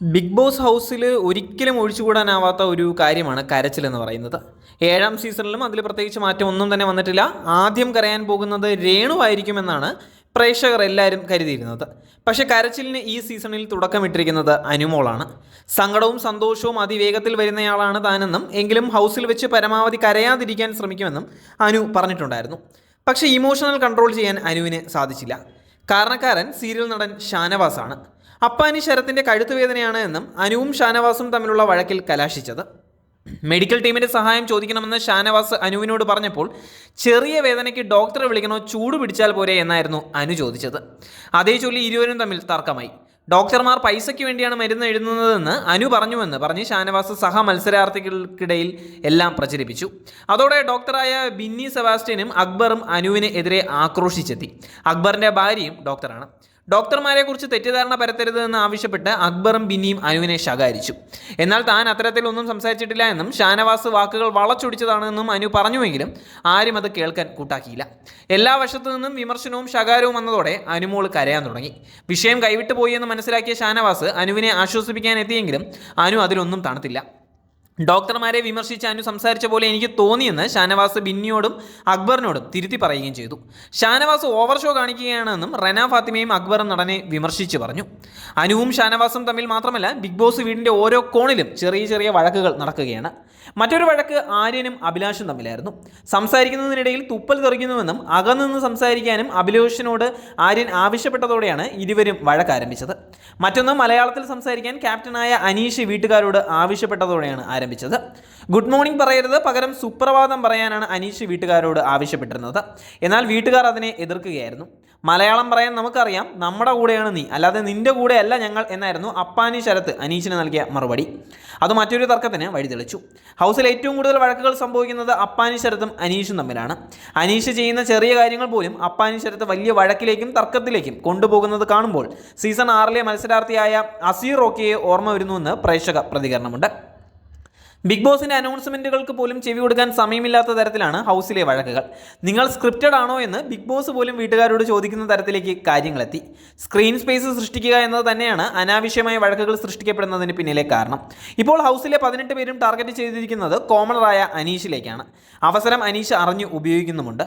Big boss ഹൗസിൽ ഒരിക്കലും ഒഴിച്ചുകൂടാനാവാത്ത ഒരു കാര്യമാണ് കരച്ചിൽ എന്ന് പറയുന്നത്. 7ാം സീസണിലും അതിൽ പ്രത്യേകിച്ച് മാറ്റം ഒന്നും തന്നെ വന്നിട്ടില്ല. ആദ്യം കരയാൻ പോകുന്നത് രേണു ആയിരിക്കുമെന്നാണ് പ്രേക്ഷകർ എല്ലാവരും കരുതിയിരുന്നത്. പക്ഷേ കരച്ചിലിന് ഈ സീസണിൽ തുടക്കമിട്ടിരിക്കുന്നത് അനുമോളാണ്. സങ്കടവും സന്തോഷവും അതിവേഗത്തിൽ വരുന്നയാളാണ് താനെന്നും എങ്കിലും ഹൗസിൽ വെച്ച് പരമാവധി കരയാതിരിക്കാൻ ശ്രമിക്കുമെന്നും അനു പറഞ്ഞിട്ടുണ്ടായിരുന്നു. പക്ഷേ ഇമോഷണൽ കൺട്രോൾ ചെയ്യാൻ അനുവിന് സാധിച്ചില്ല. കാരണക്കാരൻ സീരിയൽ നടൻ ഷാനവാസാണ്. അപ്പാനി ശരത്തിൻ്റെ കഴുത്ത് വേദനയാണ് എന്നും അനുവും ഷാനവാസും തമ്മിലുള്ള വഴക്കിൽ കലാശിച്ചത്. മെഡിക്കൽ ടീമിൻ്റെ സഹായം ചോദിക്കണമെന്ന് ഷാനവാസ് അനുവിനോട് പറഞ്ഞപ്പോൾ ചെറിയ വേദനയ്ക്ക് ഡോക്ടറെ വിളിക്കണോ, ചൂട് പിടിച്ചാൽ പോരെ എന്നായിരുന്നു അനു ചോദിച്ചത്. അതേ ചൊല്ലി ഇരുവരും തമ്മിൽ തർക്കമായി. ഡോക്ടർമാർ പൈസയ്ക്ക് വേണ്ടിയാണ് മരുന്ന് എഴുതുന്നതെന്ന് അനു പറഞ്ഞുവെന്ന് പറഞ്ഞ് ഷാനവാസ് സഹ മത്സരാർത്ഥികൾക്കിടയിൽ എല്ലാം പ്രചരിപ്പിച്ചു. അതോടെ ഡോക്ടറായ ബിന്നി സെബാസ്റ്റ്യനും അക്ബറും അനുവിന് എതിരെ ആക്രോശിച്ചെത്തി. അക്ബറിൻ്റെ ഭാര്യയും ഡോക്ടറാണ്. ഡോക്ടർമാരെ കുറിച്ച് തെറ്റിദ്ധാരണ പരത്തരുത് എന്ന് ആവശ്യപ്പെട്ട് അക്ബറും ബിന്നിയും അനുവിനെ ശകാരിച്ചു. എന്നാൽ താൻ അത്തരത്തിലൊന്നും സംസാരിച്ചിട്ടില്ല എന്നും ഷാനവാസ് വാക്കുകൾ വളച്ചൊടിച്ചതാണെന്നും അനു പറഞ്ഞുവെങ്കിലും ആരും അത് കേൾക്കാൻ കൂട്ടാക്കിയില്ല. എല്ലാ വശത്തു നിന്നും വിമർശനവും ശകാരവും വന്നതോടെ അനുമോൾ കരയാൻ തുടങ്ങി. വിഷയം കൈവിട്ടു പോയി എന്ന് മനസ്സിലാക്കിയ ഷാനവാസ് അനുവിനെ ആശ്വസിപ്പിക്കാൻ എത്തിയെങ്കിലും അനു അതിലൊന്നും തണുത്തില്ല. ഡോക്ടർമാരെ വിമർശിച്ച് അനു സംസാരിച്ച പോലെ എനിക്ക് തോന്നിയെന്ന് ഷാനവാസ് ബിന്നിയോടും അക്ബറിനോടും തിരുത്തി പറയുകയും ചെയ്തു. ഷാനവാസ് ഓവർ ഷോ കാണിക്കുകയാണെന്നും റെന ഫാത്തിമയും അക്ബറും നടനെ വിമർശിച്ച് പറഞ്ഞു. അനുവും ഷാനവാസും തമ്മിൽ മാത്രമല്ല, ബിഗ് ബോസ് വീടിൻ്റെ ഓരോ കോണിലും ചെറിയ ചെറിയ വഴക്കുകൾ നടക്കുകയാണ്. മറ്റൊരു വഴക്ക് ആര്യനും അഭിലാഷും തമ്മിലായിരുന്നു. സംസാരിക്കുന്നതിനിടയിൽ തുപ്പൽ തെറിക്കുന്നുവെന്നും അകന്നുനിന്ന് സംസാരിക്കാനും അഭിലാഷിനോട് ആര്യൻ ആവശ്യപ്പെട്ടതോടെയാണ് ഇരുവരും വഴക്കാരംഭിച്ചത്. മറ്റൊന്ന്, മലയാളത്തിൽ സംസാരിക്കാൻ ക്യാപ്റ്റനായ അനീഷ് വീട്ടുകാരോട് ആവശ്യപ്പെട്ടതോടെയാണ് ആരംഭിച്ചത്. ഗുഡ് മോർണിംഗ് പറയരുത്, പകരം സുപ്രഭാതം പറയാനാണ് അനീഷ് വീട്ടുകാരോട് ആവശ്യപ്പെട്ടിരുന്നത്. എന്നാൽ വീട്ടുകാർ അതിനെ എതിർക്കുകയായിരുന്നു. മലയാളം പറയാൻ നമുക്കറിയാം, നമ്മുടെ കൂടെയാണ് നീ, അല്ലാതെ നിന്റെ കൂടെയല്ല ഞങ്ങൾ എന്നായിരുന്നു അപ്പാനി ശരത്ത് അനീഷിന് നൽകിയ മറുപടി. അത് മറ്റൊരു തർക്കത്തിന് വഴിതെളിച്ചു. ഹൗസിൽ ഏറ്റവും കൂടുതൽ വഴക്കുകൾ സംഭവിക്കുന്നത് അപ്പാനി ശരത്തും അനീഷും തമ്മിലാണ്. അനീഷ് ചെയ്യുന്ന ചെറിയ കാര്യങ്ങൾ പോലും അപ്പാനി ശരത്ത് വലിയ വഴക്കിലേക്കും തർക്കത്തിലേക്കും കൊണ്ടുപോകുന്നത് കാണുമ്പോൾ സീസൺ 6 മത്സരാർത്ഥിയായ അസീർ റോക്കിയെ ഓർമ്മ വരുന്നുവെന്ന് പ്രേക്ഷക പ്രതികരണമുണ്ട്. ബിഗ് ബോസിൻ്റെ അനൗൺസ്മെൻറ്റുകൾക്ക് പോലും ചെവി കൊടുക്കാൻ സമയമില്ലാത്ത തരത്തിലാണ് ഹൗസിലെ വഴക്കുകൾ. നിങ്ങൾ സ്ക്രിപ്റ്റഡ് ആണോ എന്ന് ബിഗ് ബോസ് പോലും വീട്ടുകാരോട് ചോദിക്കുന്ന തരത്തിലേക്ക് കാര്യങ്ങളെത്തി. സ്ക്രീൻ സ്പേസ് സൃഷ്ടിക്കുക എന്നത് തന്നെയാണ് അനാവശ്യമായ വഴക്കുകൾ സൃഷ്ടിക്കപ്പെടുന്നതിന് പിന്നിലെ കാരണം. ഇപ്പോൾ ഹൗസിലെ 18 പേരും ടാർഗറ്റ് ചെയ്തിരിക്കുന്നത് കോമണറായ അനീഷിലേക്കാണ്. അവസരം അനീഷ് അറിഞ്ഞു ഉപയോഗിക്കുന്നുമുണ്ട്.